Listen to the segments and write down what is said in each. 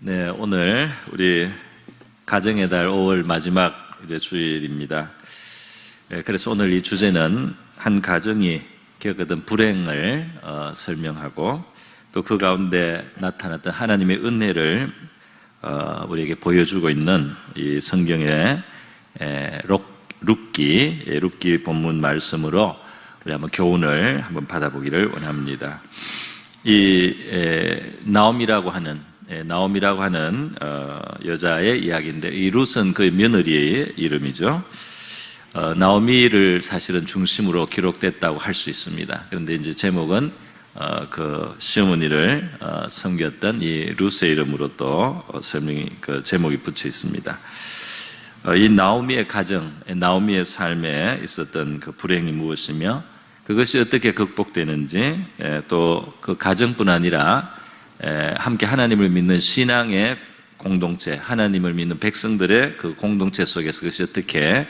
네, 오늘 우리 가정의 달 5월 마지막 주일입니다. 그래서 오늘 이 주제는 한 가정이 겪었던 불행을 설명하고 또 그 가운데 나타났던 하나님의 은혜를 우리에게 보여주고 있는 이 성경의 룻기 본문 말씀으로 우리 한번 교훈을 한번 받아보기를 원합니다. 이 나옴이라고 하는 여자의 이야기인데, 이 룻은 그 며느리의 이름이죠. 나오미를 사실은 중심으로 기록됐다고 할 수 있습니다. 그런데 이제 제목은 그 시어머니를 섬겼던 이 룻의 이름으로 또 제목이 붙여 있습니다. 이 나오미의 가정, 나오미의 삶에 있었던 그 불행이 무엇이며 그것이 어떻게 극복되는지, 또 그 가정뿐 아니라 함께 하나님을 믿는 신앙의 공동체, 하나님을 믿는 백성들의 그 공동체 속에서 그것이 어떻게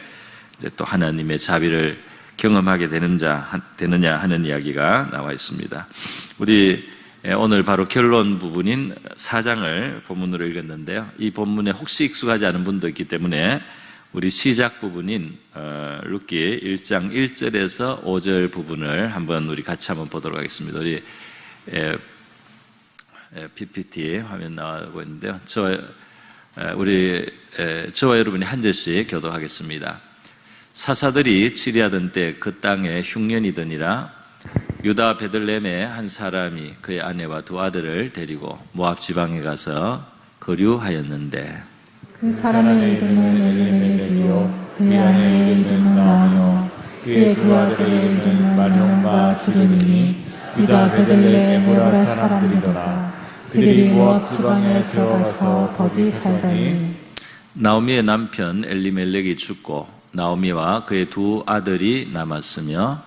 이제 또 하나님의 자비를 경험하게 되느냐 하는 이야기가 나와 있습니다. 우리 오늘 바로 결론 부분인 4장을 본문으로 읽었는데요. 이 본문에 혹시 익숙하지 않은 분도 있기 때문에 우리 시작 부분인 룻기 1장 1절에서 5절 부분을 우리 같이 한번 보도록 하겠습니다. 우리 PPT 화면 나오고 있는데요. 저와 여러분이 한 절씩 교독하겠습니다. 사사들이 치리하던 때 그 땅에 흉년이더니라. 유다 베들레헴의 한 사람이 그의 아내와 두 아들을 데리고 모압 지방에 가서 거류하였는데, 그 사람의 이름은 엘리멜렉이요 그의 아내의 이름은 나오며 그의 두 아들의 이름은 말론과 기르니니 유다 베들레헴 에브라 사람들이더라. 그들이 모압 지방에 들어가서 거기 살더니, 나오미의 남편 엘리멜렉이 죽고 나오미와 그의 두 아들이 남았으며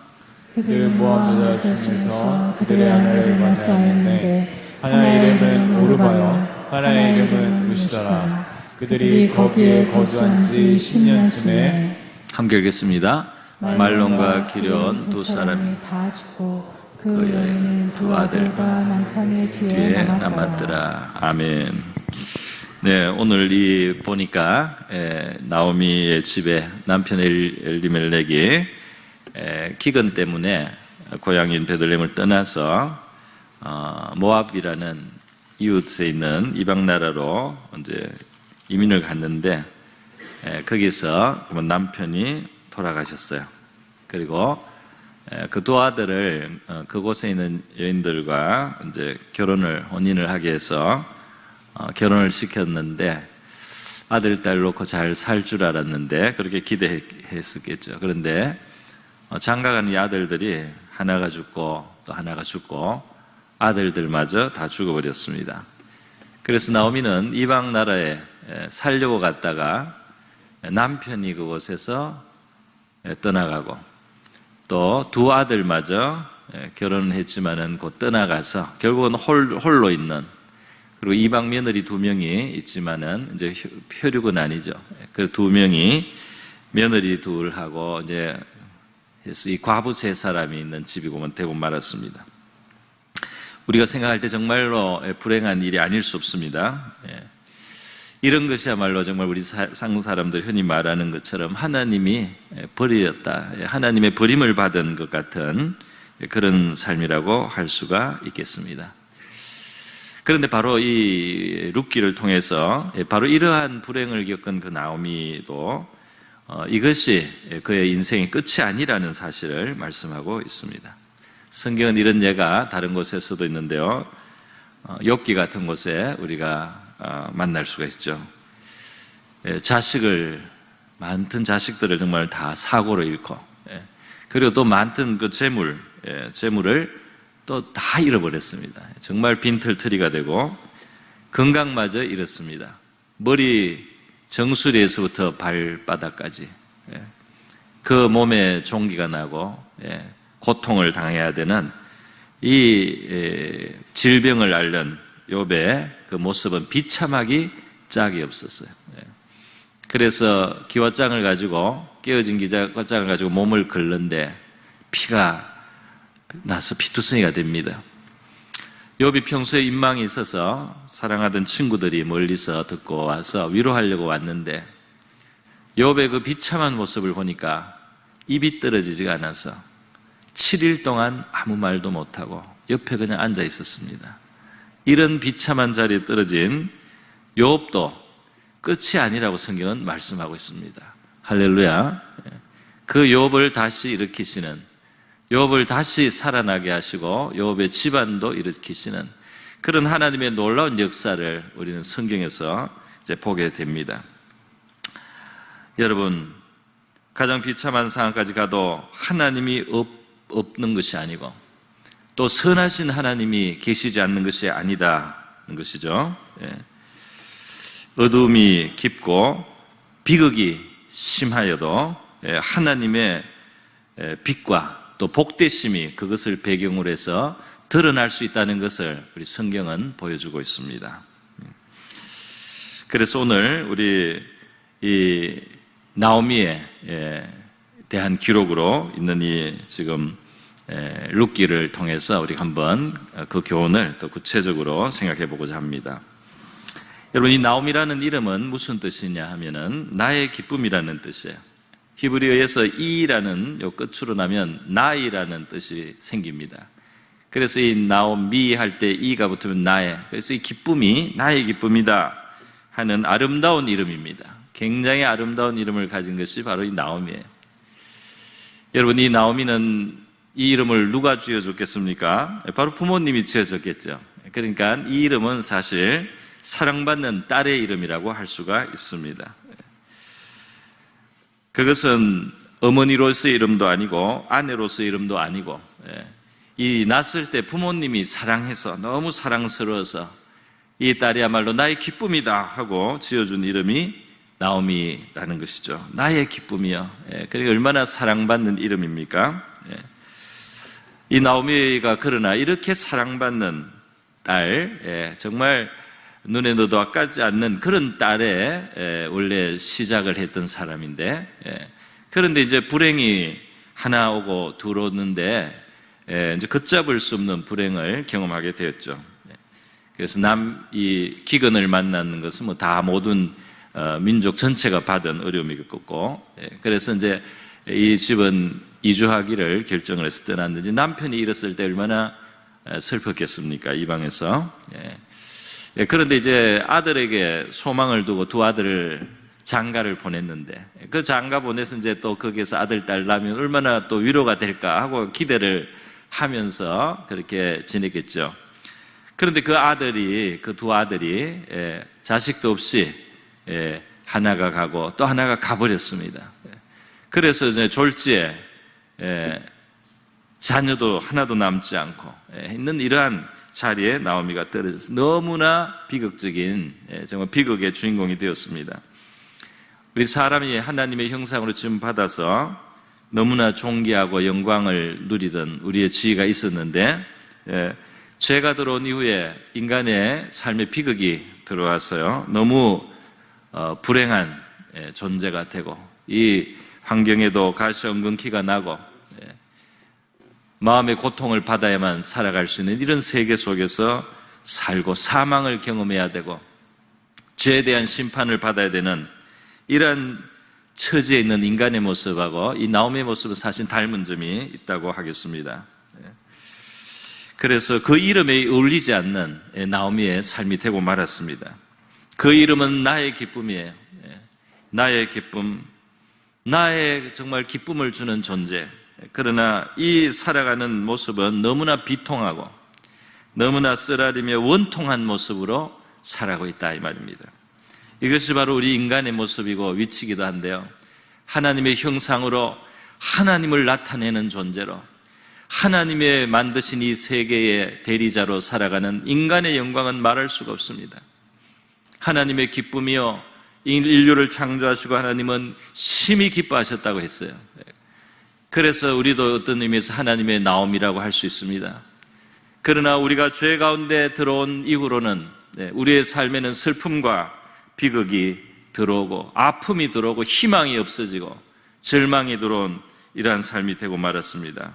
그들은 모압 여자 중에서 그들의 아내를 맞이하였는데 하나의 이름은 오르바요 하나의 이름은 룻이더라. 그들이 거기에 거주한 지 10년쯤에 함께 읽겠습니다. 말론과 기르온 두 사람이 다 죽고 그 그 여인은 두 아들과 남편의 뒤에 남았더라. 아멘. 네, 오늘 보니까 나오미의 집에 남편 엘리멜렉이 기근 때문에 고향인 베들레헴을 떠나서 모압이라는 이웃에 있는 이방 나라로 이제 이민을 갔는데, 거기서 남편이 돌아가셨어요. 그리고 그 두 아들을 그곳에 있는 여인들과 이제 혼인을 하게 해서 결혼을 시켰는데, 아들, 딸 놓고 잘 살 줄 알았는데 그렇게 기대했었겠죠. 그런데 장가가는 이 아들들이 하나가 죽고 또 하나가 죽고 아들들마저 다 죽어버렸습니다. 그래서 나오미는 이방 나라에 살려고 갔다가 남편이 그곳에서 떠나가고 또 두 아들마저 결혼을 했지만은 곧 떠나가서 결국은 홀로 있는, 그리고 이방 며느리 2명이 있지만은 이제 혈육은 아니죠. 그 2명이 며느리 둘하고 이제 해서 이 과부 3사람이 있는 집이고만 되고 말았습니다. 우리가 생각할 때 정말로 불행한 일이 아닐 수 없습니다. 이런 것이야말로 정말 우리 상 사람들 흔히 말하는 것처럼 하나님이 버렸다, 하나님의 버림을 받은 것 같은 그런 삶이라고 할 수가 있겠습니다. 그런데 바로 이 룻기를 통해서 바로 이러한 불행을 겪은 그 나오미도 이것이 그의 인생의 끝이 아니라는 사실을 말씀하고 있습니다. 성경은 이런 예가 다른 곳에서도 있는데요. 욥기 같은 곳에 우리가 만날 수가 있죠. 많던 자식들을 정말 다 사고로 잃고, 그리고 또 많던 그 재물을 또 다 잃어버렸습니다. 정말 빈털터리가 되고 건강마저 잃었습니다. 머리 정수리에서부터 발바닥까지 그 몸에 종기가 나고 고통을 당해야 되는 이 질병을 앓는 욥의 그 모습은 비참하기 짝이 없었어요. 그래서 기왓장을 가지고, 깨어진 기왓장을 가지고 몸을 긁는데 피가 나서 피투성이가 됩니다. 욥이 평소에 인망이 있어서 사랑하던 친구들이 멀리서 듣고 와서 위로하려고 왔는데 욥의 그 비참한 모습을 보니까 입이 떨어지지가 않아서 7일 동안 아무 말도 못하고 옆에 그냥 앉아 있었습니다. 이런 비참한 자리에 떨어진 욥도 끝이 아니라고 성경은 말씀하고 있습니다. 할렐루야. 그 욥을 다시 일으키시는, 욥을 다시 살아나게 하시고 욥의 집안도 일으키시는 그런 하나님의 놀라운 역사를 우리는 성경에서 이제 보게 됩니다. 여러분, 가장 비참한 상황까지 가도 하나님이 없는 것이 아니고 또 선하신 하나님이 계시지 않는 것이 아니다는 것이죠. 어두움이 깊고 비극이 심하여도 하나님의 빛과 또 복되심이 그것을 배경으로 해서 드러날 수 있다는 것을 우리 성경은 보여주고 있습니다. 그래서 오늘 우리 이 나오미에 대한 기록으로 있는 이 지금 룻기를 통해서 우리 한번 그 교훈을 또 구체적으로 생각해 보고자 합니다. 여러분, 이 나오미라는 이름은 무슨 뜻이냐 하면은 나의 기쁨이라는 뜻이에요. 히브리어에서 이라는 요 끝으로 나면 나이라는 뜻이 생깁니다. 그래서 이 나오미 할 때 이가 붙으면 나의, 그래서 이 기쁨이 나의 기쁨이다 하는 아름다운 이름입니다. 굉장히 아름다운 이름을 가진 것이 바로 이 나오미예요. 여러분, 이 나오미는 이 이름을 누가 지어줬겠습니까? 바로 부모님이 지어줬겠죠. 그러니까 이 이름은 사실 사랑받는 딸의 이름이라고 할 수가 있습니다. 그것은 어머니로서의 이름도 아니고 아내로서의 이름도 아니고 이 낳았을 때 부모님이 사랑해서 너무 사랑스러워서 이 딸이야말로 나의 기쁨이다 하고 지어준 이름이 나오미라는 것이죠. 나의 기쁨이요. 그러니까 얼마나 사랑받는 이름입니까? 이 나오미가 그러나 이렇게 사랑받는 딸, 정말 눈에 넣어도 아까지 않는 그런 딸에 원래 시작을 했던 사람인데, 그런데 이제 불행이 하나 오고 둘 오는데 이제 걷잡을 수 없는 불행을 경험하게 되었죠. 그래서 이 기근을 만나는 것은 뭐 다 모든 민족 전체가 받은 어려움이겠고, 그래서 이제 이 집은 이주하기를 결정을 해서 떠났는지 남편이 잃었을 때 얼마나 슬펐겠습니까? 이방에서. 그런데 이제 아들에게 소망을 두고 두 아들을 장가를 보냈는데 그 장가 보내서 이제 또 거기에서 아들, 딸 낳으면 얼마나 또 위로가 될까 하고 기대를 하면서 그렇게 지냈겠죠. 그런데 그 두 아들이 자식도 없이 하나가 가고 또 하나가 가버렸습니다. 그래서 이제 졸지에 자녀도 하나도 남지 않고 있는 이러한 자리에 나오미가 떨어져서 너무나 비극적인, 정말 비극의 주인공이 되었습니다. 우리 사람이 하나님의 형상으로 지금 받아서 너무나 존귀하고 영광을 누리던 우리의 지위가 있었는데 죄가 들어온 이후에 인간의 삶의 비극이 들어와서요, 너무 불행한 존재가 되고 이 환경에도 가시엉금기가 나고 마음의 고통을 받아야만 살아갈 수 있는 이런 세계 속에서 살고 사망을 경험해야 되고 죄에 대한 심판을 받아야 되는 이런 처지에 있는 인간의 모습하고 이 나오미의 모습은 사실 닮은 점이 있다고 하겠습니다. 그래서 그 이름에 어울리지 않는 나오미의 삶이 되고 말았습니다. 그 이름은 나의 기쁨이에요. 나의 기쁨, 나의 정말 기쁨을 주는 존재. 그러나 이 살아가는 모습은 너무나 비통하고 너무나 쓰라리며 원통한 모습으로 살아가고 있다 이 말입니다. 이것이 바로 우리 인간의 모습이고 위치이기도 한데요, 하나님의 형상으로 하나님을 나타내는 존재로 하나님의 만드신 이 세계의 대리자로 살아가는 인간의 영광은 말할 수가 없습니다. 하나님의 기쁨이요, 인류를 창조하시고 하나님은 심히 기뻐하셨다고 했어요. 그래서 우리도 어떤 의미에서 하나님의 나옴이라고 할 수 있습니다. 그러나 우리가 죄 가운데 들어온 이후로는 우리의 삶에는 슬픔과 비극이 들어오고 아픔이 들어오고 희망이 없어지고 절망이 들어온 이러한 삶이 되고 말았습니다.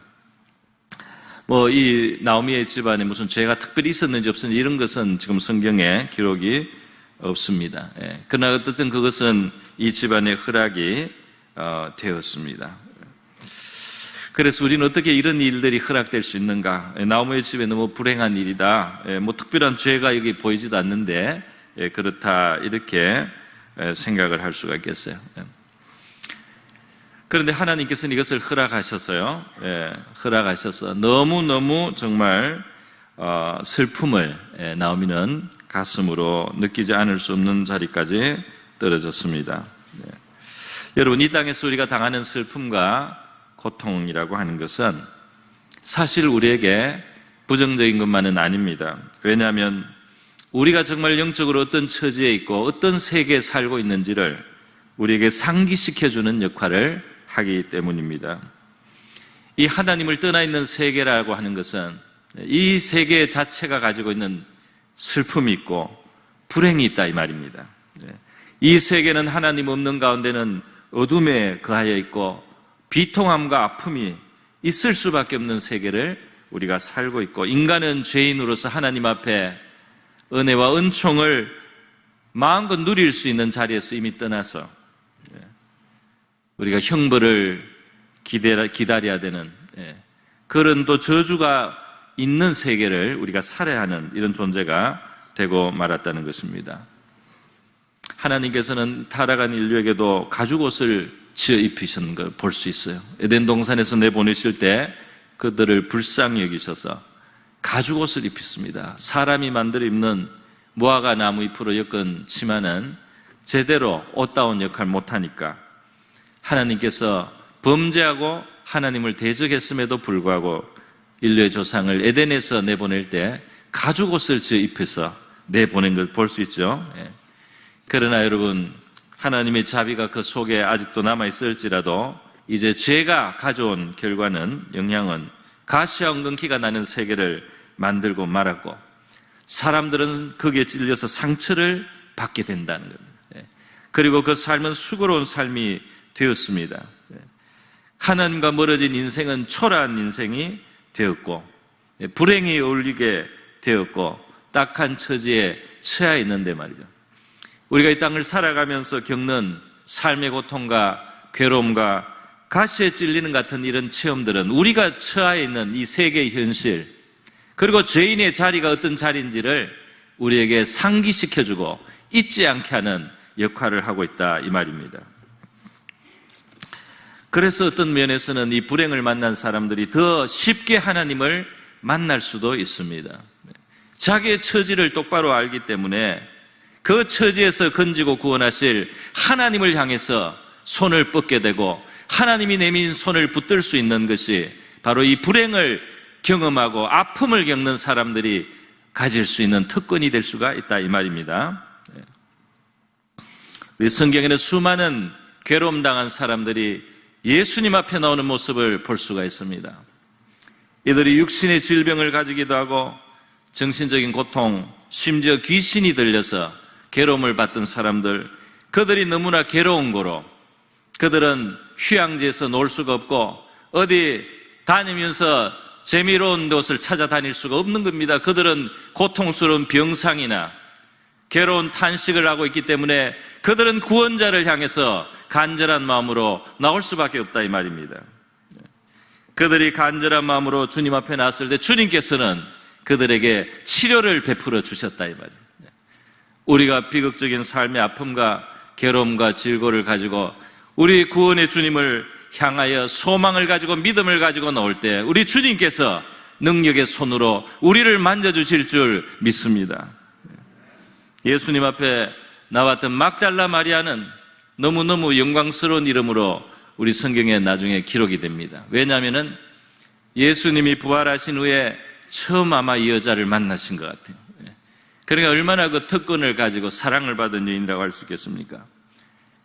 이 나오미의 집안에 무슨 죄가 특별히 있었는지 없었는지 이런 것은 지금 성경에 기록이 없습니다. 그러나 어쨌든 그것은 이 집안의 허락이 되었습니다. 그래서 우리는 어떻게 이런 일들이 허락될 수 있는가? 나오미의 집에 너무 불행한 일이다. 특별한 죄가 여기 보이지도 않는데 그렇다 이렇게 생각을 할 수가 있겠어요. 그런데 하나님께서는 이것을 허락하셔서요. 허락하셔서 너무너무 정말 슬픔을 나오미는 가슴으로 느끼지 않을 수 없는 자리까지 떨어졌습니다. 여러분, 이 땅에서 우리가 당하는 슬픔과 고통이라고 하는 것은 사실 우리에게 부정적인 것만은 아닙니다. 왜냐하면 우리가 정말 영적으로 어떤 처지에 있고 어떤 세계에 살고 있는지를 우리에게 상기시켜주는 역할을 하기 때문입니다. 이 하나님을 떠나 있는 세계라고 하는 것은 이 세계 자체가 가지고 있는 슬픔이 있고 불행이 있다 이 말입니다. 이 세계는 하나님 없는 가운데는 어둠에 거하여 있고 비통함과 아픔이 있을 수밖에 없는 세계를 우리가 살고 있고, 인간은 죄인으로서 하나님 앞에 은혜와 은총을 마음껏 누릴 수 있는 자리에서 이미 떠나서 우리가 형벌을 기다려야 되는 그런 또 저주가 있는 세계를 우리가 살아야 하는 이런 존재가 되고 말았다는 것입니다. 하나님께서는 타락한 인류에게도 가죽옷을 지어 입히신 걸 볼 수 있어요. 에덴 동산에서 내보내실 때 그들을 불쌍히 여기셔서 가죽옷을 입혔습니다. 사람이 만들어 입는 무화과 나무 잎으로 엮은 치마는 제대로 옷다운 역할 못하니까 하나님께서 범죄하고 하나님을 대적했음에도 불구하고 인류의 조상을 에덴에서 내보낼 때 가죽옷을 지어 입혀서 내보낸 걸 볼 수 있죠. 그러나 여러분, 하나님의 자비가 그 속에 아직도 남아있을지라도 이제 죄가 가져온 결과는, 영향은 가시와 엉겅퀴가 나는 세계를 만들고 말았고 사람들은 거기에 찔려서 상처를 받게 된다는 겁니다. 그리고 그 삶은 수고로운 삶이 되었습니다. 하나님과 멀어진 인생은 초라한 인생이 되었고 불행이 어울리게 되었고 딱한 처지에 처해 있는데 말이죠. 우리가 이 땅을 살아가면서 겪는 삶의 고통과 괴로움과 가시에 찔리는 같은 이런 체험들은 우리가 처해 있는 이 세계의 현실, 그리고 죄인의 자리가 어떤 자리인지를 우리에게 상기시켜주고 잊지 않게 하는 역할을 하고 있다 이 말입니다. 그래서 어떤 면에서는 이 불행을 만난 사람들이 더 쉽게 하나님을 만날 수도 있습니다. 자기의 처지를 똑바로 알기 때문에 그 처지에서 건지고 구원하실 하나님을 향해서 손을 뻗게 되고 하나님이 내민 손을 붙들 수 있는 것이 바로 이 불행을 경험하고 아픔을 겪는 사람들이 가질 수 있는 특권이 될 수가 있다 이 말입니다. 우리 성경에는 수많은 괴로움 당한 사람들이 예수님 앞에 나오는 모습을 볼 수가 있습니다. 이들이 육신의 질병을 가지기도 하고 정신적인 고통, 심지어 귀신이 들려서 괴로움을 받던 사람들, 그들이 너무나 괴로운 거로 그들은 휴양지에서 놀 수가 없고 어디 다니면서 재미로운 곳을 찾아다닐 수가 없는 겁니다. 그들은 고통스러운 병상이나 괴로운 탄식을 하고 있기 때문에 그들은 구원자를 향해서 간절한 마음으로 나올 수밖에 없다 이 말입니다. 그들이 간절한 마음으로 주님 앞에 나왔을 때 주님께서는 그들에게 치료를 베풀어 주셨다 이 말입니다. 우리가 비극적인 삶의 아픔과 괴로움과 질고를 가지고 우리 구원의 주님을 향하여 소망을 가지고 믿음을 가지고 나올 때 우리 주님께서 능력의 손으로 우리를 만져주실 줄 믿습니다. 예수님 앞에 나왔던 막달라 마리아는 너무너무 영광스러운 이름으로 우리 성경에 나중에 기록이 됩니다. 왜냐하면 예수님이 부활하신 후에 처음 아마 이 여자를 만나신 것 같아요. 그러니까 얼마나 그 특권을 가지고 사랑을 받은 여인이라고 할 수 있겠습니까?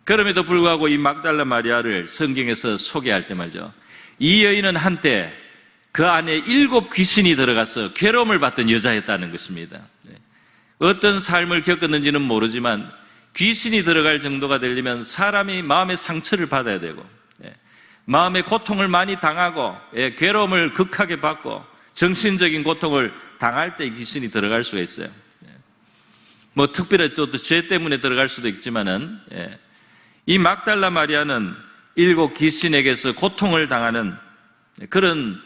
그럼에도 불구하고 이 막달라 마리아를 성경에서 소개할 때 말이죠, 이 여인은 한때 그 안에 7 귀신이 들어가서 괴로움을 받던 여자였다는 것입니다. 어떤 삶을 겪었는지는 모르지만 귀신이 들어갈 정도가 되려면 사람이 마음의 상처를 받아야 되고 마음의 고통을 많이 당하고 괴로움을 극하게 받고 정신적인 고통을 당할 때 귀신이 들어갈 수가 있어요. 뭐 특별히 또 죄 때문에 들어갈 수도 있지만은, 이 막달라 마리아는 7 귀신에게서 고통을 당하는 그런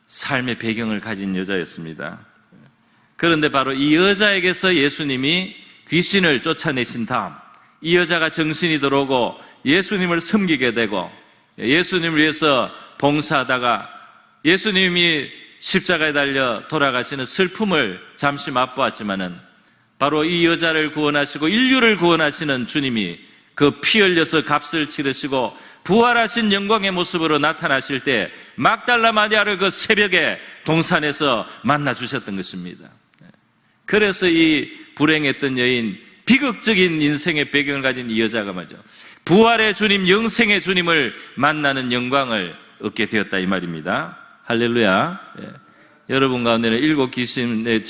삶의 배경을 가진 여자였습니다. 그런데 바로 이 여자에게서 예수님이 귀신을 쫓아내신 다음 이 여자가 정신이 들어오고 예수님을 섬기게 되고 예수님을 위해서 봉사하다가 예수님이 십자가에 달려 돌아가시는 슬픔을 잠시 맛보았지만은 바로 이 여자를 구원하시고 인류를 구원하시는 주님이 그 피 흘려서 값을 치르시고 부활하신 영광의 모습으로 나타나실 때 막달라 마리아를 그 새벽에 동산에서 만나 주셨던 것입니다. 그래서 이 불행했던 여인, 비극적인 인생의 배경을 가진 이 여자가 말이죠, 부활의 주님, 영생의 주님을 만나는 영광을 얻게 되었다 이 말입니다. 할렐루야. 여러분 가운데는 7 귀신에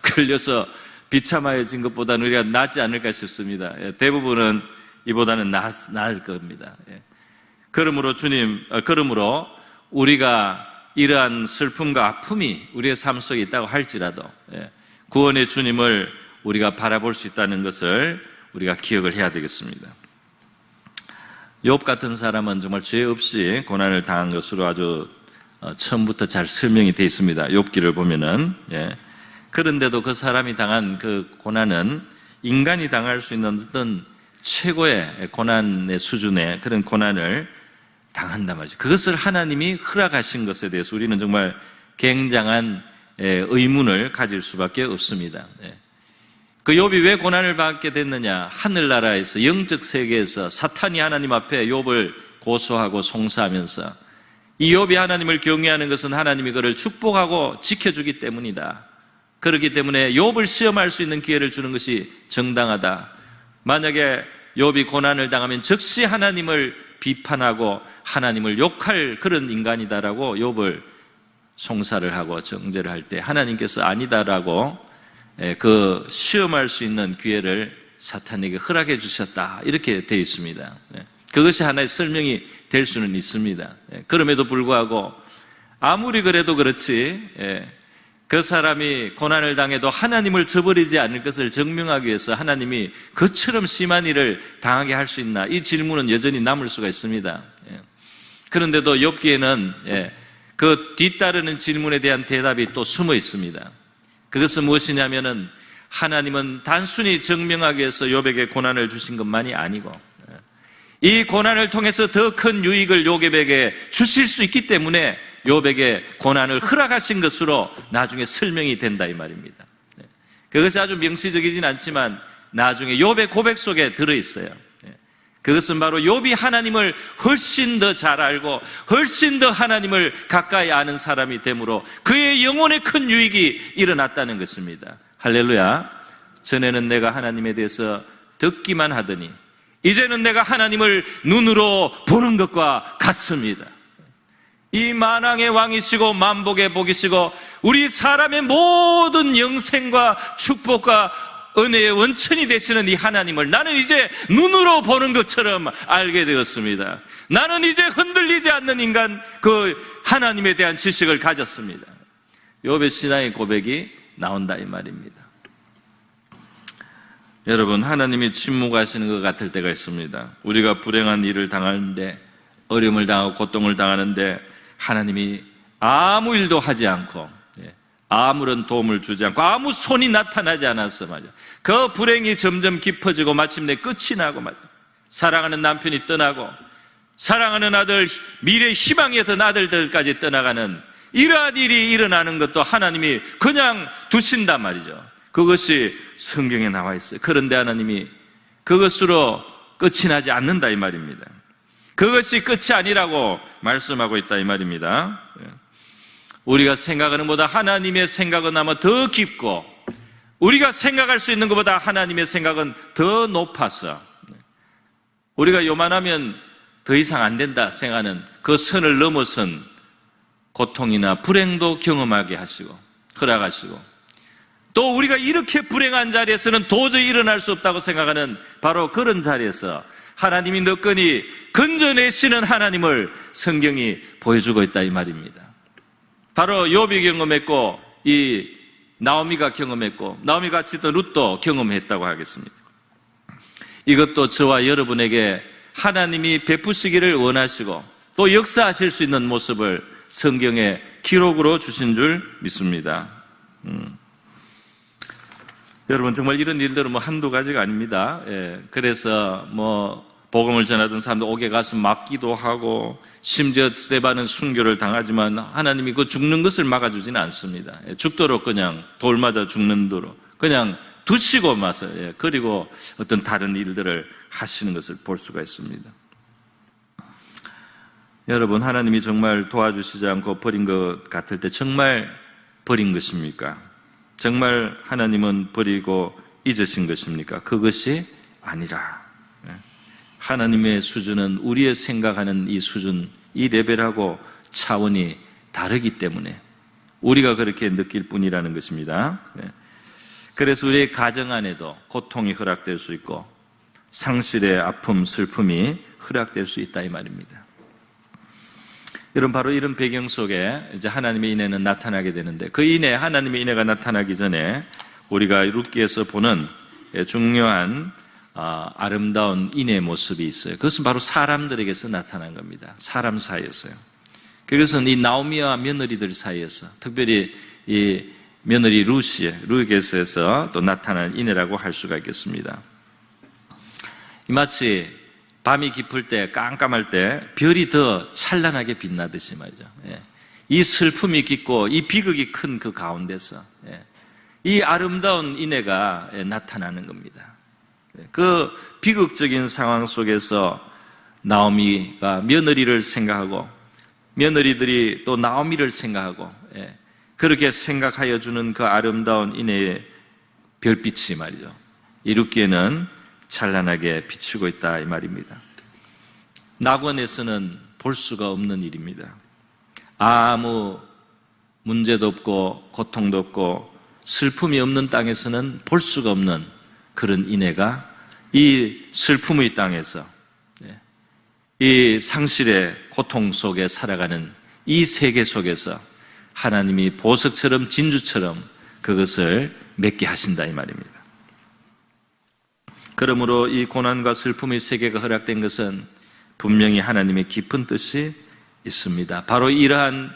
걸려서 비참해진 것보다는 우리가 낫지 않을까 싶습니다. 대부분은 이보다는 나을 겁니다. 그러므로 그러므로 우리가 이러한 슬픔과 아픔이 우리의 삶 속에 있다고 할지라도 구원의 주님을 우리가 바라볼 수 있다는 것을 우리가 기억을 해야 되겠습니다. 욥 같은 사람은 정말 죄 없이 고난을 당한 것으로 아주 처음부터 잘 설명이 되어 있습니다. 욥기를 보면은. 그런데도 그 사람이 당한 그 고난은 인간이 당할 수 있는 어떤 최고의 고난의 수준의 그런 고난을 당한단 말이죠. 그것을 하나님이 허락하신 것에 대해서 우리는 정말 굉장한 의문을 가질 수밖에 없습니다. 그 욥이 왜 고난을 받게 됐느냐? 하늘나라에서 영적 세계에서 사탄이 하나님 앞에 욥을 고소하고 송사하면서 이 욥이 하나님을 경외하는 것은 하나님이 그를 축복하고 지켜주기 때문이다. 그렇기 때문에 욥을 시험할 수 있는 기회를 주는 것이 정당하다. 만약에 욥이 고난을 당하면 즉시 하나님을 비판하고 하나님을 욕할 그런 인간이다라고 욥을 송사를 하고 정죄를 할 때 하나님께서 아니다라고 그 시험할 수 있는 기회를 사탄에게 허락해 주셨다 이렇게 되어 있습니다. 그것이 하나의 설명이 될 수는 있습니다. 그럼에도 불구하고 아무리 그래도 그렇지 그 사람이 고난을 당해도 하나님을 저버리지 않을 것을 증명하기 위해서 하나님이 그처럼 심한 일을 당하게 할 수 있나, 이 질문은 여전히 남을 수가 있습니다. 그런데도 욥기에는 그 뒤따르는 질문에 대한 대답이 또 숨어 있습니다. 그것은 무엇이냐면은 하나님은 단순히 증명하기 위해서 욥에게 고난을 주신 것만이 아니고 이 고난을 통해서 더 큰 유익을 욥에게 주실 수 있기 때문에 욥에게 고난을 허락하신 것으로 나중에 설명이 된다 이 말입니다. 그것이 아주 명시적이진 않지만 나중에 욥의 고백 속에 들어있어요. 그것은 바로 욥이 하나님을 훨씬 더 잘 알고 훨씬 더 하나님을 가까이 아는 사람이 되므로 그의 영혼에 큰 유익이 일어났다는 것입니다. 할렐루야. 전에는 내가 하나님에 대해서 듣기만 하더니 이제는 내가 하나님을 눈으로 보는 것과 같습니다. 이 만왕의 왕이시고 만복의 복이시고 우리 사람의 모든 영생과 축복과 은혜의 원천이 되시는 이 하나님을 나는 이제 눈으로 보는 것처럼 알게 되었습니다. 나는 이제 흔들리지 않는 인간, 그 하나님에 대한 지식을 가졌습니다. 욥의 신앙의 고백이 나온다 이 말입니다. 여러분, 하나님이 침묵하시는 것 같을 때가 있습니다. 우리가 불행한 일을 당하는데, 어려움을 당하고 고통을 당하는데 하나님이 아무 일도 하지 않고 아무런 도움을 주지 않고 아무 손이 나타나지 않았어 말이야. 그 불행이 점점 깊어지고 마침내 끝이 나고 말이야. 사랑하는 남편이 떠나고 사랑하는 아들, 미래 희망이었던 아들들까지 떠나가는 이러한 일이 일어나는 것도 하나님이 그냥 두신단 말이죠. 그것이 성경에 나와 있어요. 그런데 하나님이 그것으로 끝이 나지 않는다 이 말입니다. 그것이 끝이 아니라고 말씀하고 있다 이 말입니다. 우리가 생각하는 것보다 하나님의 생각은 아마 더 깊고 우리가 생각할 수 있는 것보다 하나님의 생각은 더 높아서 우리가 요만하면 더 이상 안 된다 생각하는 그 선을 넘어선 고통이나 불행도 경험하게 하시고 허락하시고 또 우리가 이렇게 불행한 자리에서는 도저히 일어날 수 없다고 생각하는 바로 그런 자리에서 하나님이 너끈히 건져내시는 하나님을 성경이 보여주고 있다 이 말입니다. 바로 욥이 경험했고 이 나오미가 경험했고 나오미 같이 또 룻도 경험했다고 하겠습니다. 이것도 저와 여러분에게 하나님이 베푸시기를 원하시고 또 역사하실 수 있는 모습을 성경에 기록으로 주신 줄 믿습니다. 여러분 정말 이런 일들은 한두 가지가 아닙니다. 그래서 복음을 전하던 사람들 옥에 가서 맞기도 하고 심지어 스데반은 순교를 당하지만 하나님이 그 죽는 것을 막아주지는 않습니다. 죽도록 그냥 돌 맞아 죽는 도로 그냥 두시고 마서 그리고 어떤 다른 일들을 하시는 것을 볼 수가 있습니다. 여러분 하나님이 정말 도와주시지 않고 버린 것 같을 때 정말 버린 것입니까? 정말 하나님은 버리고 잊으신 것입니까? 그것이 아니라 하나님의 수준은 우리의 생각하는 이 수준, 이 레벨하고 차원이 다르기 때문에 우리가 그렇게 느낄 뿐이라는 것입니다. 그래서 우리의 가정 안에도 고통이 허락될 수 있고 상실의 아픔, 슬픔이 허락될 수 있다 이 말입니다. 여러분 바로 이런 배경 속에 이제 하나님의 인애는 나타나게 되는데 그 인애, 하나님의 인애가 나타나기 전에 우리가 룻기에서 보는 중요한 아름다운 인애의 모습이 있어요. 그것은 바로 사람들에게서 나타난 겁니다. 사람 사이에서요. 그것은 이 나오미와 며느리들 사이에서 특별히 이 며느리 룻에게서 또 나타난 인애라고 할 수가 있겠습니다. 마치 밤이 깊을 때 깜깜할 때 별이 더 찬란하게 빛나듯이 말이죠. 이 슬픔이 깊고 이 비극이 큰 그 가운데서 이 아름다운 인애가 나타나는 겁니다. 그 비극적인 상황 속에서 나오미가 며느리를 생각하고 며느리들이 또 나오미를 생각하고 그렇게 생각하여 주는 그 아름다운 인애의 별빛이 말이죠. 이 룻기에는 찬란하게 비추고 있다 이 말입니다. 낙원에서는 볼 수가 없는 일입니다. 아무 문제도 없고 고통도 없고 슬픔이 없는 땅에서는 볼 수가 없는 그런 인애가 이 슬픔의 땅에서 이 상실의 고통 속에 살아가는 이 세계 속에서 하나님이 보석처럼 진주처럼 그것을 맺게 하신다 이 말입니다. 그러므로 이 고난과 슬픔의 세계가 허락된 것은 분명히 하나님의 깊은 뜻이 있습니다. 바로 이러한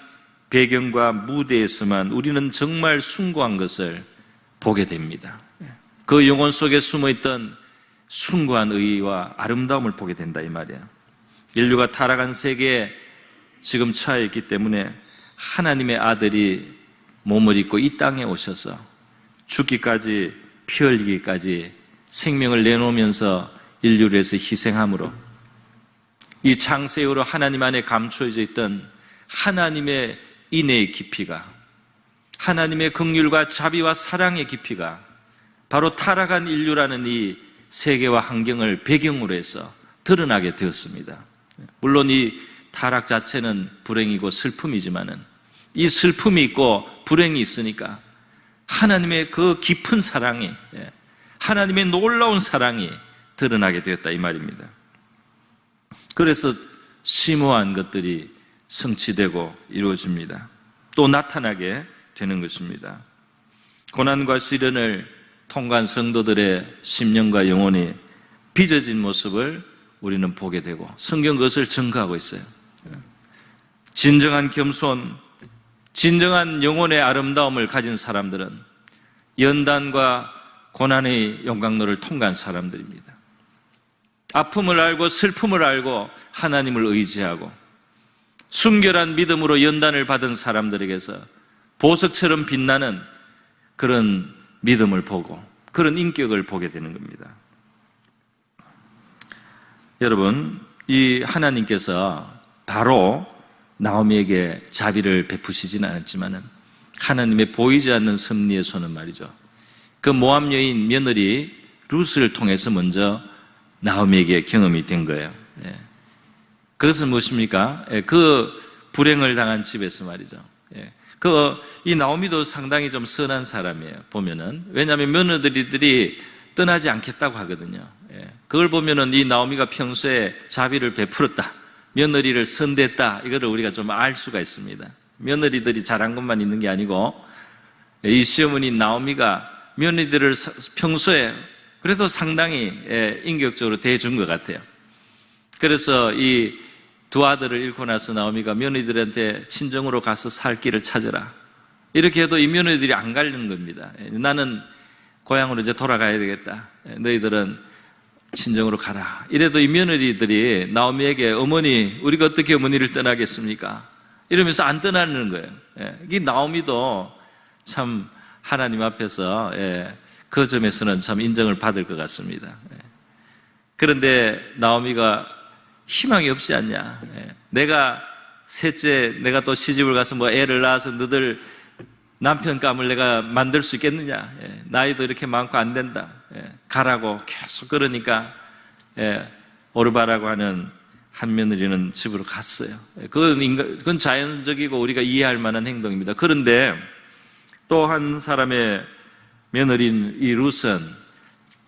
배경과 무대에서만 우리는 정말 숭고한 것을 보게 됩니다. 그 영혼 속에 숨어있던 숭고한 의의와 아름다움을 보게 된다 이 말이에요. 인류가 타락한 세계에 지금 처해 있기 때문에 하나님의 아들이 몸을 입고 이 땅에 오셔서 죽기까지 피 흘리기까지 생명을 내놓으면서 인류를 위해서 희생함으로 이 창세기로 하나님 안에 감춰져 있던 하나님의 인애의 깊이가 하나님의 긍휼과 자비와 사랑의 깊이가 바로 타락한 인류라는 이 세계와 환경을 배경으로 해서 드러나게 되었습니다. 물론 이 타락 자체는 불행이고 슬픔이지만은 이 슬픔이 있고 불행이 있으니까 하나님의 그 깊은 사랑이 하나님의 놀라운 사랑이 드러나게 되었다 이 말입니다. 그래서 심오한 것들이 성취되고 이루어집니다. 또 나타나게 되는 것입니다. 고난과 시련을 통과한 성도들의 심령과 영혼이 빚어진 모습을 우리는 보게 되고 성경 그것을 증거하고 있어요. 진정한 겸손, 진정한 영혼의 아름다움을 가진 사람들은 연단과 고난의 용광로를 통과한 사람들입니다. 아픔을 알고 슬픔을 알고 하나님을 의지하고 순결한 믿음으로 연단을 받은 사람들에게서 보석처럼 빛나는 그런 믿음을 보고 그런 인격을 보게 되는 겁니다. 여러분, 이 하나님께서 바로 나오미에게 자비를 베푸시지는 않았지만은 하나님의 보이지 않는 섭리의 손은 말이죠. 그 모압 여인 며느리 룻을 통해서 먼저 나오미에게 경험이 된 거예요. 그것은 무엇입니까? 그 불행을 당한 집에서 말이죠. 이 나오미도 상당히 좀 선한 사람이에요. 보면은 왜냐하면 며느리들이 떠나지 않겠다고 하거든요. 그걸 보면은 이 나오미가 평소에 자비를 베풀었다, 며느리를 선대했다, 이거를 우리가 좀 알 수가 있습니다. 며느리들이 잘한 것만 있는 게 아니고 이 시어머니 나오미가 며느리들을 평소에 그래도 상당히 인격적으로 대해준 것 같아요. 그래서 이 두 아들을 잃고 나서 나오미가 며느리들한테 친정으로 가서 살 길을 찾으라, 이렇게 해도 이 며느리들이 안 가는 겁니다. 나는 고향으로 이제 돌아가야 되겠다, 너희들은 친정으로 가라. 이래도 이 며느리들이 나오미에게 어머니, 우리가 어떻게 어머니를 떠나겠습니까? 이러면서 안 떠나는 거예요. 이 나오미도 참 하나님 앞에서 그 점에서는 참 인정을 받을 것 같습니다. 그런데 나오미가 희망이 없지 않냐. 내가 셋째, 내가 또 시집을 가서 뭐 애를 낳아서 너들 남편감을 내가 만들 수 있겠느냐. 나이도 이렇게 많고 안 된다. 가라고 계속 그러니까 오르바라고 하는 한 며느리는 집으로 갔어요. 그건 자연적이고 우리가 이해할 만한 행동입니다. 그런데 또 한 사람의 며느리인 이 룻은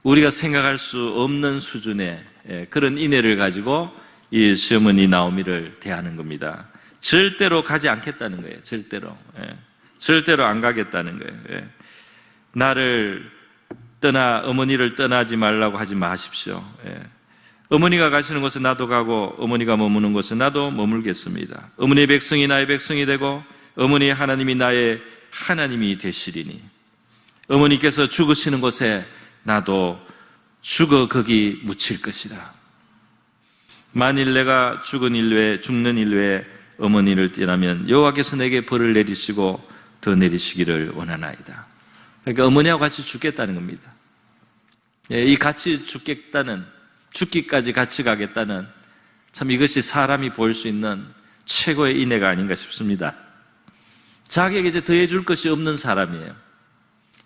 우리가 생각할 수 없는 수준의 그런 인애를 가지고 이 시어머니 나오미를 대하는 겁니다. 절대로 가지 않겠다는 거예요. 절대로 안 가겠다는 거예요. 나를 어머니를 떠나지 말라고 하지 마십시오. 어머니가 가시는 곳에 나도 가고 어머니가 머무는 곳에 나도 머물겠습니다. 어머니의 백성이 나의 백성이 되고 어머니의 하나님이 나의 하나님이 되시리니 어머니께서 죽으시는 곳에 나도 죽어 거기 묻힐 것이다. 만일 내가 죽는 일외에 어머니를 떠나면 여호와께서 내게 벌을 내리시고 더 내리시기를 원하나이다. 그러니까 어머니하고 같이 죽겠다는 겁니다. 이 같이 죽기까지 같이 가겠다는, 참 이것이 사람이 보일 수 있는 최고의 인애가 아닌가 싶습니다. 자기에게 이제 더해줄 것이 없는 사람이에요.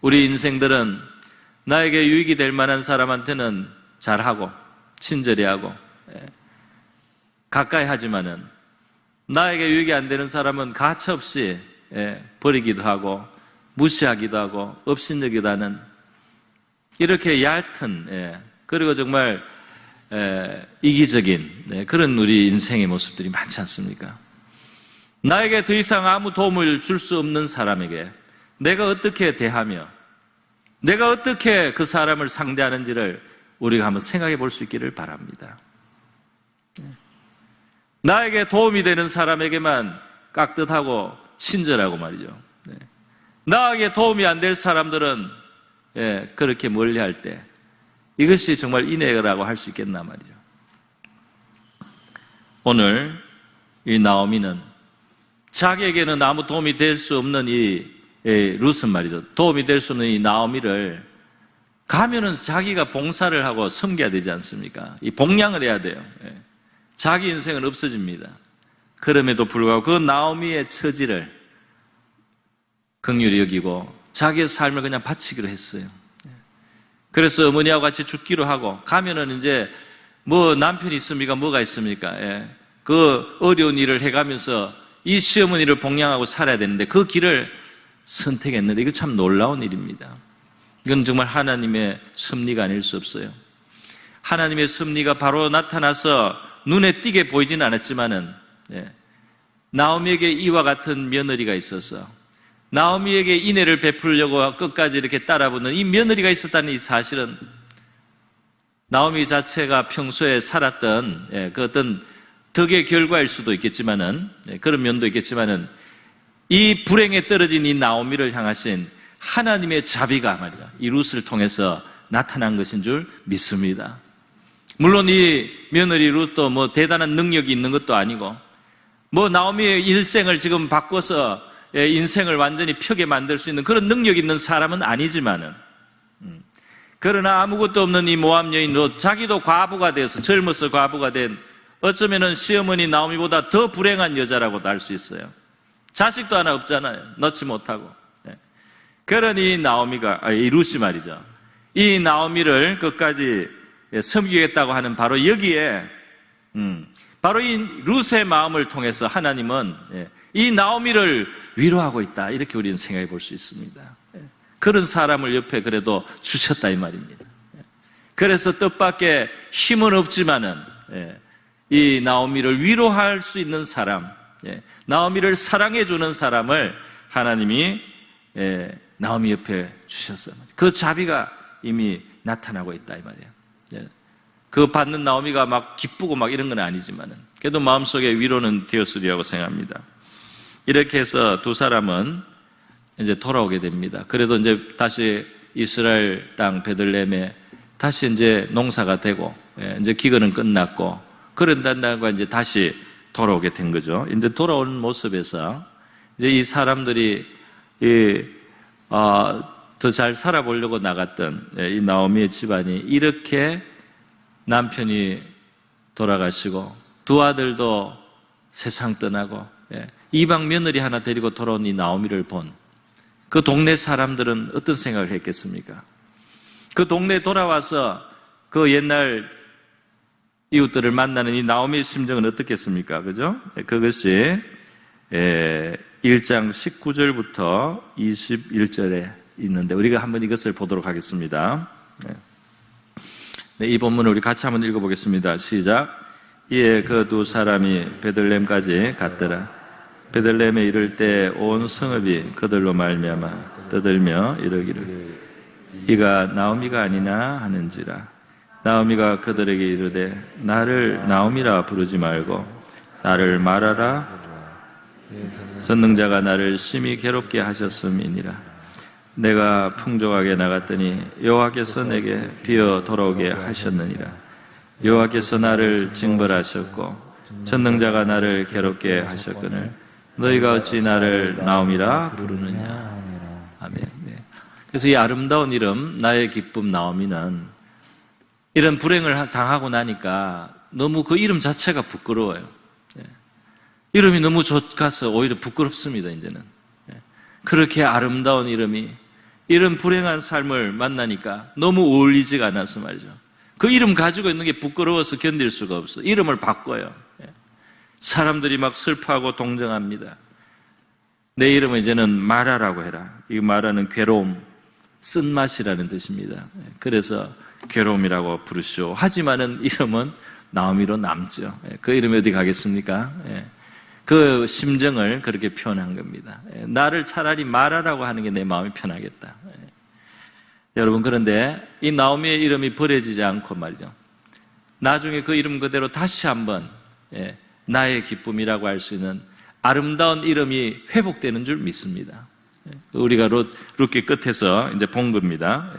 우리 인생들은 나에게 유익이 될 만한 사람한테는 잘하고 친절히 하고 가까이 하지만은 나에게 유익이 안 되는 사람은 가차없이 버리기도 하고 무시하기도 하고 업신여기도 하는, 이렇게 얕은 그리고 정말 이기적인 그런 우리 인생의 모습들이 많지 않습니까? 나에게 더 이상 아무 도움을 줄 수 없는 사람에게 내가 어떻게 대하며 내가 어떻게 그 사람을 상대하는지를 우리가 한번 생각해 볼 수 있기를 바랍니다. 나에게 도움이 되는 사람에게만 깍듯하고 친절하고 말이죠. 나에게 도움이 안 될 사람들은 그렇게 멀리할 때 이것이 정말 인애라고 할 수 있겠나 말이죠. 오늘 이 나오미는 자기에게는 아무 도움이 될 수 없는 이 룻은 말이죠. 도움이 될 수 없는 이 나오미를 가면은 자기가 봉사를 하고 섬겨야 되지 않습니까? 이 봉양을 해야 돼요. 자기 인생은 없어집니다. 그럼에도 불구하고 그 나오미의 처지를 긍휼히 여기고 자기의 삶을 그냥 바치기로 했어요. 그래서 어머니하고 같이 죽기로 하고 가면은 이제 뭐 남편이 있습니까? 뭐가 있습니까? 그 어려운 일을 해가면서 이 시어머니를 봉양하고 살아야 되는데 그 길을 선택했는데 이거 참 놀라운 일입니다. 이건 정말 하나님의 섭리가 아닐 수 없어요. 하나님의 섭리가 바로 나타나서 눈에 띄게 보이지는 않았지만은 나오미에게 이와 같은 며느리가 있어서 나오미에게 인애를 베풀려고 끝까지 이렇게 따라붙는 이 며느리가 있었다는 이 사실은 나오미 자체가 평소에 살았던 그 어떤 덕의 결과일 수도 있겠지만은 그런 면도 있겠지만은 이 불행에 떨어진 이 나오미를 향하신 하나님의 자비가 말이야 이 룻을 통해서 나타난 것인 줄 믿습니다. 물론 이 며느리 룻도 뭐 대단한 능력이 있는 것도 아니고 뭐 나오미의 일생을 지금 바꿔서 인생을 완전히 펴게 만들 수 있는 그런 능력이 있는 사람은 아니지만은 그러나 아무것도 없는 이 모압 여인 룻, 자기도 과부가 되어서 젊어서 과부가 된 어쩌면은 시어머니 나오미보다 더 불행한 여자라고도 할 수 있어요. 자식도 하나 없잖아요. 낳지 못하고. 그러니 이 룻이 말이죠. 이 나오미를 끝까지 섬기겠다고 하는 바로 여기에 바로 이 룻의 마음을 통해서 하나님은 이 나오미를 위로하고 있다. 이렇게 우리는 생각해 볼 수 있습니다. 그런 사람을 옆에 그래도 주셨다 이 말입니다. 그래서 뜻밖의 힘은 없지만은 이 나오미를 위로할 수 있는 사람, 나오미를 사랑해주는 사람을 하나님이 나오미 옆에 주셨어요. 그 자비가 이미 나타나고 있다 이 말이에요. 그 받는 나오미가 막 기쁘고 막 이런 건 아니지만은 그래도 마음속에 위로는 되었으리라고 생각합니다. 이렇게 해서 두 사람은 이제 돌아오게 됩니다. 그래도 이제 다시 이스라엘 땅 베들레헴에 다시 이제 농사가 되고 이제 기근은 끝났고 그런다고 이제 다시 돌아오게 된 거죠. 이제 돌아오는 모습에서 이제 이 사람들이 더 잘 살아보려고 나갔던 이 나오미의 집안이 이렇게 남편이 돌아가시고 두 아들도 세상 떠나고 이방 며느리 하나 데리고 돌아온 이 나오미를 본 그 동네 사람들은 어떤 생각을 했겠습니까? 그 동네에 돌아와서 그 옛날 이웃들을 만나는 이 나오미의 심정은 어떻겠습니까? 그죠? 그것이 1장 19절부터 21절에 있는데 우리가 한번 이것을 보도록 하겠습니다. 이 본문을 우리 같이 한번 읽어보겠습니다. 시작. 이에 그 두 사람이 베들레헴까지 갔더라. 베들레헴에 이를 때 온 성읍이 그들로 말미암아 떠들며 이르기를 이가 나오미가 아니나 하는지라. 나오미가 그들에게 이르되 나를 나오미라 부르지 말고 나를 마라라. 선능자가 나를 심히 괴롭게 하셨음이니라. 내가 풍족하게 나갔더니 여호와께서 내게 비어 돌아오게 하셨느니라. 여호와께서 나를 징벌하셨고 전능자가 나를 괴롭게 하셨거늘 너희가 어찌 나를 나오미라 부르느냐. 아멘. 그래서 이 아름다운 이름 나의 기쁨 나오미는 이런 불행을 당하고 나니까 너무 그 이름 자체가 부끄러워요. 이름이 너무 좋아서 오히려 부끄럽습니다. 이제는 그렇게 아름다운 이름이 이런 불행한 삶을 만나니까 너무 어울리지가 않아서 말이죠. 그 이름 가지고 있는 게 부끄러워서 견딜 수가 없어. 이름을 바꿔요. 사람들이 막 슬퍼하고 동정합니다. 내 이름은 이제는 마라라고 해라. 이 마라는 괴로움, 쓴맛이라는 뜻입니다. 그래서 괴로움이라고 부르시오. 하지만은 이름은 나오미로 남죠. 그 이름이 어디 가겠습니까? 그 심정을 그렇게 표현한 겁니다. 나를 차라리 마라라고 하는 게 내 마음이 편하겠다. 여러분, 그런데 이 나오미의 이름이 버려지지 않고 말이죠. 나중에 그 이름 그대로 다시 한번 나의 기쁨이라고 할 수 있는 아름다운 이름이 회복되는 줄 믿습니다. 우리가 룻기 끝에서 이제 본 겁니다.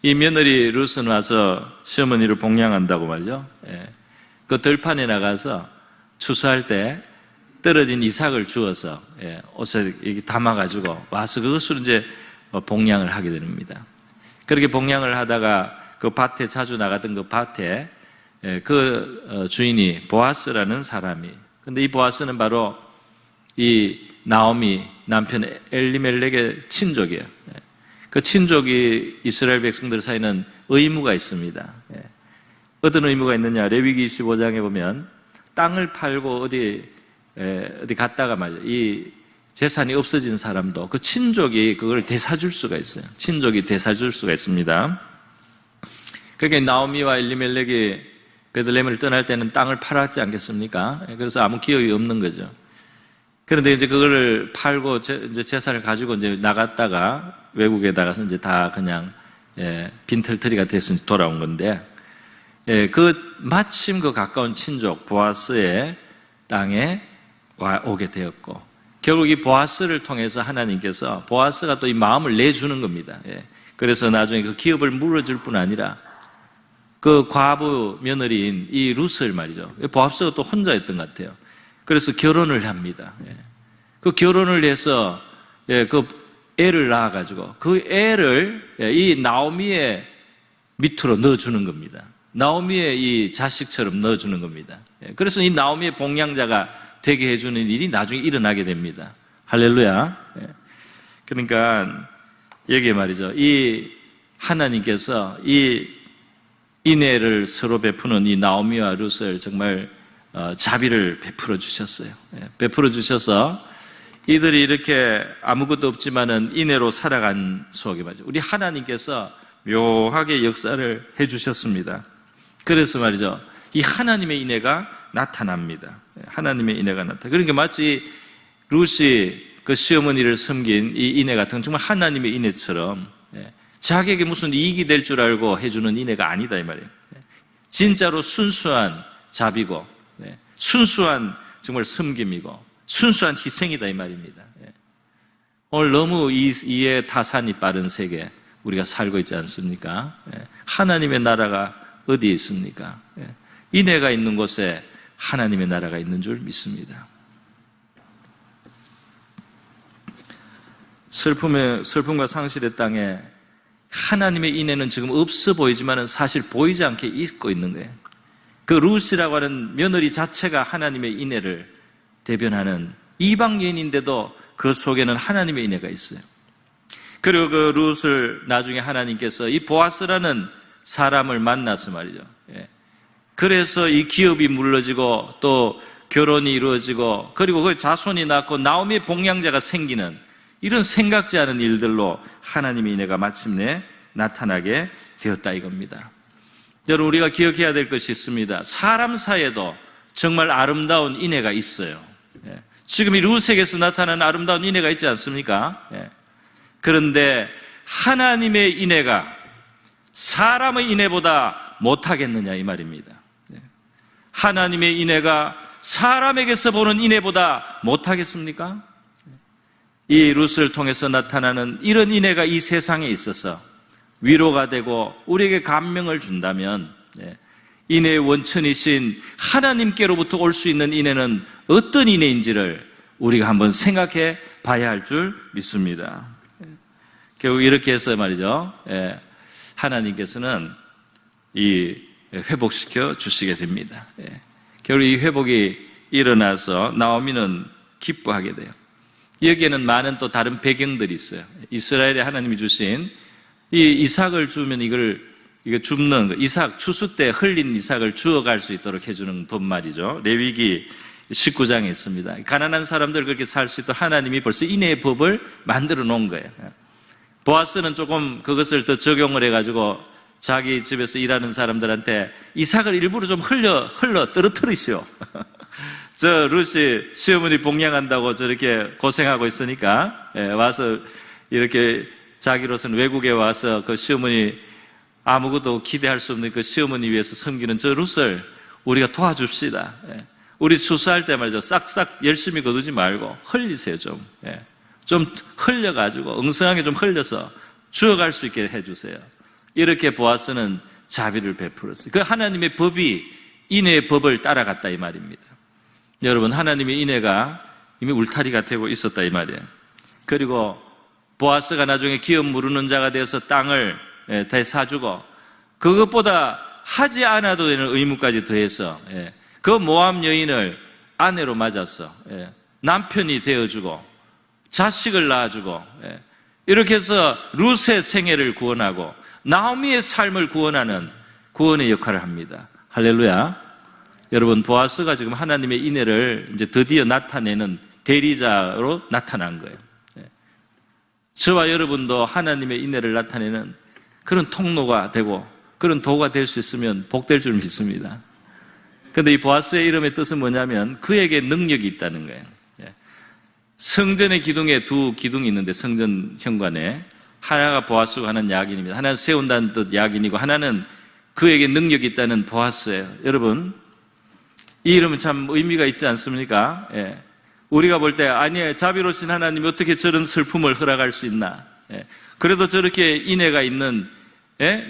이 며느리 룻은 와서 시어머니를 봉양한다고 말이죠. 그 들판에 나가서 추수할 때 떨어진 이삭을 주어서 옷에 담아가지고 와서 그것으로 이제 봉양을 하게 됩니다. 그렇게 봉양을 하다가 그 밭에 자주 나가던 그 밭에 그 주인이 보아스라는 사람이, 근데 이 보아스는 바로 이 나오미 남편 엘리멜렉의 친족이에요. 그 친족이 이스라엘 백성들 사이에는 의무가 있습니다. 어떤 의무가 있느냐? 레위기 25장에 보면 땅을 팔고 어디 갔다가 말이죠. 이 재산이 없어진 사람도 그 친족이 그걸 되사줄 수가 있어요. 친족이 되사줄 수가 있습니다. 그러니까 나오미와 엘리멜렉이 베들레헴을 떠날 때는 땅을 팔았지 않겠습니까? 그래서 아무 기억이 없는 거죠. 그런데 이제 그거를 팔고 이제 재산을 가지고 이제 나갔다가 외국에 나가서 이제 다 그냥 빈털터리가 돼서 돌아온 건데, 그 마침 그 가까운 친족 보아스의 땅에 오게 되었고, 결국 이 보아스를 통해서 하나님께서 보아스가 또 이 마음을 내주는 겁니다. 그래서 나중에 그 기업을 물어줄 뿐 아니라 그 과부 며느리인 이 룻을 말이죠. 보아스가 또 혼자였던 것 같아요. 그래서 결혼을 합니다. 그 결혼을 해서 그 애를 낳아가지고 그 애를 이 나오미의 밑으로 넣어주는 겁니다. 나오미의 이 자식처럼 넣어주는 겁니다. 그래서 이 나오미의 봉양자가 되게 해주는 일이 나중에 일어나게 됩니다. 할렐루야. 그러니까 여기에 말이죠. 이 하나님께서 이 인애를 서로 베푸는 이 나오미와 룻을 정말 자비를 베풀어 주셨어요. 베풀어 주셔서 이들이 이렇게 아무것도 없지만은 인애로 살아간 속에 말이죠. 우리 하나님께서 묘하게 역사를 해 주셨습니다. 그래서 말이죠. 이 하나님의 인애가 나타납니다. 하나님의 인애가 나타나. 그러니까 마치 룻이 그 시어머니를 섬긴 이 인애 같은 정말 하나님의 인애처럼 자기에게 무슨 이익이 될 줄 알고 해주는 인애가 아니다 이 말이에요. 진짜로 순수한 자비고 순수한 정말 섬김이고 순수한 희생이다 이 말입니다. 오늘 너무 이해 타산이 빠른 세계 우리가 살고 있지 않습니까? 하나님의 나라가 어디에 있습니까? 인애가 있는 곳에 하나님의 나라가 있는 줄 믿습니다. 슬픔과 상실의 땅에 하나님의 인애는 지금 없어 보이지만 사실 보이지 않게 있고 있는 거예요. 그 룻이라고 하는 며느리 자체가 하나님의 인애를 대변하는 이방 여인인데도 그 속에는 하나님의 인애가 있어요. 그리고 그 룻을 나중에 하나님께서 이 보아스라는 사람을 만나서 말이죠. 그래서 이 기업이 물러지고 또 결혼이 이루어지고 그리고 그 자손이 낳고 나오미의 복량자가 생기는 이런 생각지 않은 일들로 하나님의 인애가 마침내 나타나게 되었다 이겁니다. 여러분 우리가 기억해야 될 것이 있습니다. 사람 사이에도 정말 아름다운 인애가 있어요. 지금 이 룻에게서 나타나는 아름다운 인애가 있지 않습니까? 그런데 하나님의 인애가 사람의 인애보다 못하겠느냐 이 말입니다. 하나님의 인애가 사람에게서 보는 인애보다 못하겠습니까? 이 룻을 통해서 나타나는 이런 인애가 이 세상에 있어서 위로가 되고 우리에게 감명을 준다면 인애의 원천이신 하나님께로부터 올 수 있는 인애는 어떤 인애인지를 우리가 한번 생각해 봐야 할 줄 믿습니다. 결국 이렇게 해서 말이죠. 하나님께서는 이 회복시켜 주시게 됩니다. 결국 이 회복이 일어나서 나오미는 기뻐하게 돼요. 여기에는 많은 또 다른 배경들이 있어요. 이스라엘에 하나님이 주신 이 이삭을 주면 이거 줍는 거, 이삭 추수 때 흘린 이삭을 주어갈 수 있도록 해주는 법 말이죠. 레위기 19장에 있습니다. 가난한 사람들 그렇게 살 수 있도록 하나님이 벌써 인애의 법을 만들어 놓은 거예요. 보아스는 조금 그것을 더 적용을 해가지고 자기 집에서 일하는 사람들한테 이삭을 일부러 좀 흘러 떨어뜨리시오. 저 룻이 시어머니 복양한다고 저렇게 고생하고 있으니까 와서 이렇게 자기로서는 외국에 와서 그 시어머니 아무것도 기대할 수 없는 그 시어머니 위해서 섬기는 저 룻을 우리가 도와줍시다. 우리 추수할 때 말이죠. 싹싹 열심히 거두지 말고 흘리세요 좀. 좀 흘려가지고 엉성하게 좀 흘려서 주어갈 수 있게 해주세요. 이렇게 보아스는 자비를 베풀었어요. 그 하나님의 법이 인애의 법을 따라갔다 이 말입니다. 여러분 하나님의 인애가 이미 울타리가 되고 있었다 이 말이에요. 그리고 보아스가 나중에 기업 무르는 자가 되어서 땅을 다 사주고 그것보다 하지 않아도 되는 의무까지 더해서 그 모압 여인을 아내로 맞아서 남편이 되어주고 자식을 낳아주고 이렇게 해서 룻의 생애를 구원하고 나오미의 삶을 구원하는 구원의 역할을 합니다. 할렐루야. 여러분 보아스가 지금 하나님의 인애를 이제 드디어 나타내는 대리자로 나타난 거예요. 저와 여러분도 하나님의 인애를 나타내는 그런 통로가 되고 그런 도구가 될 수 있으면 복될 줄 믿습니다. 그런데 이 보아스의 이름의 뜻은 뭐냐면 그에게 능력이 있다는 거예요. 성전의 기둥에 두 기둥이 있는데 성전 현관에 하나가 보아스고 하나는 야긴입니다. 하나는 세운다는 뜻 야긴이고 하나는 그에게 능력이 있다는 보아스예요. 여러분 이 이름은 참 의미가 있지 않습니까? 우리가 볼 때 아니 자비로우신 하나님이 어떻게 저런 슬픔을 허락할 수 있나? 그래도 저렇게 인애가 있는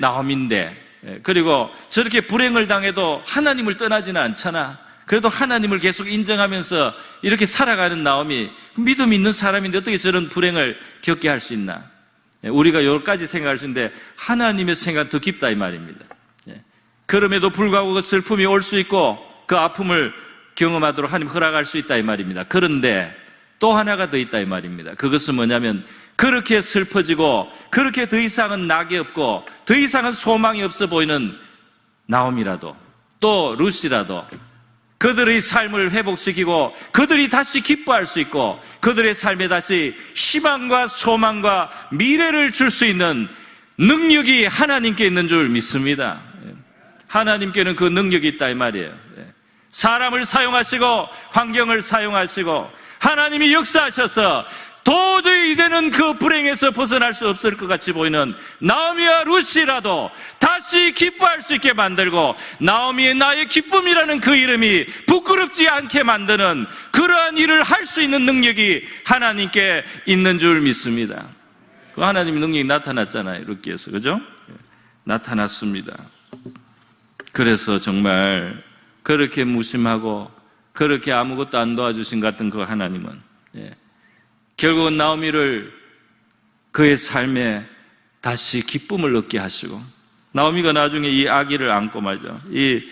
나오미인데 그리고 저렇게 불행을 당해도 하나님을 떠나지는 않잖아. 그래도 하나님을 계속 인정하면서 이렇게 살아가는 나오미 믿음 있는 사람인데 어떻게 저런 불행을 겪게 할 수 있나? 우리가 여기까지 생각할 수 있는데 하나님의 생각은 더 깊다 이 말입니다. 그럼에도 불구하고 그 슬픔이 올 수 있고 그 아픔을 경험하도록 하나님 허락할 수 있다 이 말입니다. 그런데 또 하나가 더 있다 이 말입니다. 그것은 뭐냐면 그렇게 슬퍼지고 그렇게 더 이상은 낙이 없고 더 이상은 소망이 없어 보이는 나오미라도 또 룻이라도 그들의 삶을 회복시키고 그들이 다시 기뻐할 수 있고 그들의 삶에 다시 희망과 소망과 미래를 줄 수 있는 능력이 하나님께 있는 줄 믿습니다. 하나님께는 그 능력이 있다 이 말이에요. 사람을 사용하시고 환경을 사용하시고 하나님이 역사하셔서 도저히 이제는 그 불행에서 벗어날 수 없을 것 같이 보이는 나오미와 룻이라도 다시 기뻐할 수 있게 만들고, 나오미의 나의 기쁨이라는 그 이름이 부끄럽지 않게 만드는 그러한 일을 할 수 있는 능력이 하나님께 있는 줄 믿습니다. 그 하나님의 능력이 나타났잖아요, 룻기에서. 그죠? 나타났습니다. 그래서 정말 그렇게 무심하고 그렇게 아무것도 안 도와주신 것 같은 그 하나님은 결국은 나오미를 그의 삶에 다시 기쁨을 얻게 하시고, 나오미가 나중에 이 아기를 안고 말이죠, 이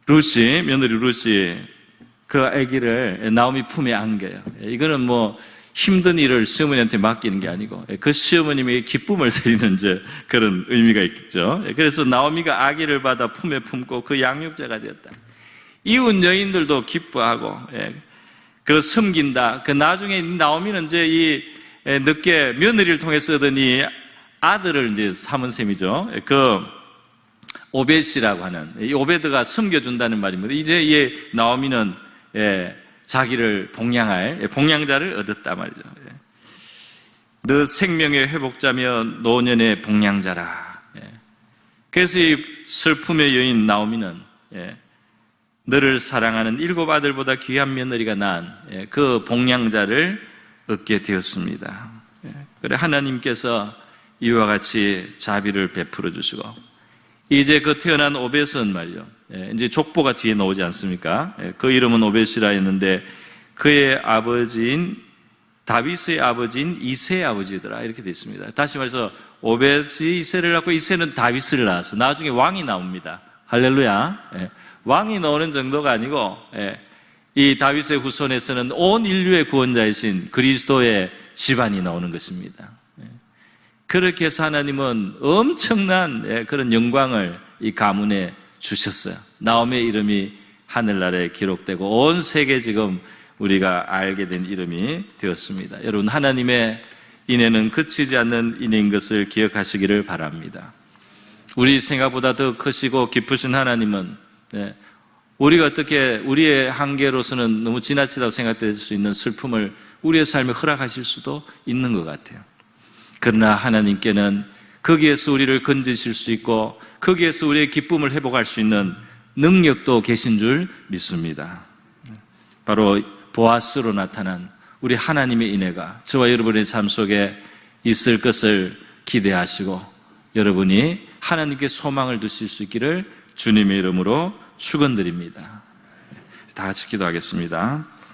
룻이, 며느리 룻이 그 아기를 나오미 품에 안겨요. 이거는 뭐 힘든 일을 시어머니한테 맡기는 게 아니고 그 시어머님의 기쁨을 드리는 이제 그런 의미가 있겠죠. 그래서 나오미가 아기를 받아 품에 품고 그 양육자가 되었다. 이웃 여인들도 기뻐하고 그 섬긴다. 그 나중에 나오미는 이제 이 늦게 며느리를 통해서 얻은 이 아들을 이제 삼은 셈이죠. 그 오벳이라고 하는, 이 오베드가 섬겨준다는 말입니다. 이제 이 나오미는 자기를 봉양할 봉양자를 얻었다 말이죠. 너 생명의 회복자며 노년의 봉양자라. 그래서 이 슬픔의 여인 나오미는 너를 사랑하는 7 아들보다 귀한 며느리가 낳은 그 봉양자를 얻게 되었습니다. 그래 하나님께서 이와 같이 자비를 베풀어 주시고, 이제 그 태어난 오벳은 말이요, 이제 족보가 뒤에 나오지 않습니까? 그 이름은 오벳이라 했는데 그의 아버지인 다윗의 아버지인 이새의 아버지더라, 이렇게 되어 있습니다. 다시 말해서 오벳이 이새를 낳고 이새는 다윗을 낳았어. 나중에 왕이 나옵니다. 할렐루야. 왕이 나오는 정도가 아니고 이 다윗의 후손에서는 온 인류의 구원자이신 그리스도의 집안이 나오는 것입니다. 그렇게 해서 하나님은 엄청난 그런 영광을 이 가문에 주셨어요. 나오미의 이름이 하늘나라에 기록되고 온 세계 지금 우리가 알게 된 이름이 되었습니다. 여러분, 하나님의 인애는 그치지 않는 인애인 것을 기억하시기를 바랍니다. 우리 생각보다 더 크시고 깊으신 하나님은 우리가 어떻게 우리의 한계로서는 너무 지나치다고 생각될 수 있는 슬픔을 우리의 삶에 허락하실 수도 있는 것 같아요. 그러나 하나님께는 거기에서 우리를 건지실 수 있고 거기에서 우리의 기쁨을 회복할 수 있는 능력도 계신 줄 믿습니다. 바로 보아스로 나타난 우리 하나님의 인애가 저와 여러분의 삶 속에 있을 것을 기대하시고, 여러분이 하나님께 소망을 두실 수 있기를 주님의 이름으로 축원드립니다. 다 같이 기도하겠습니다.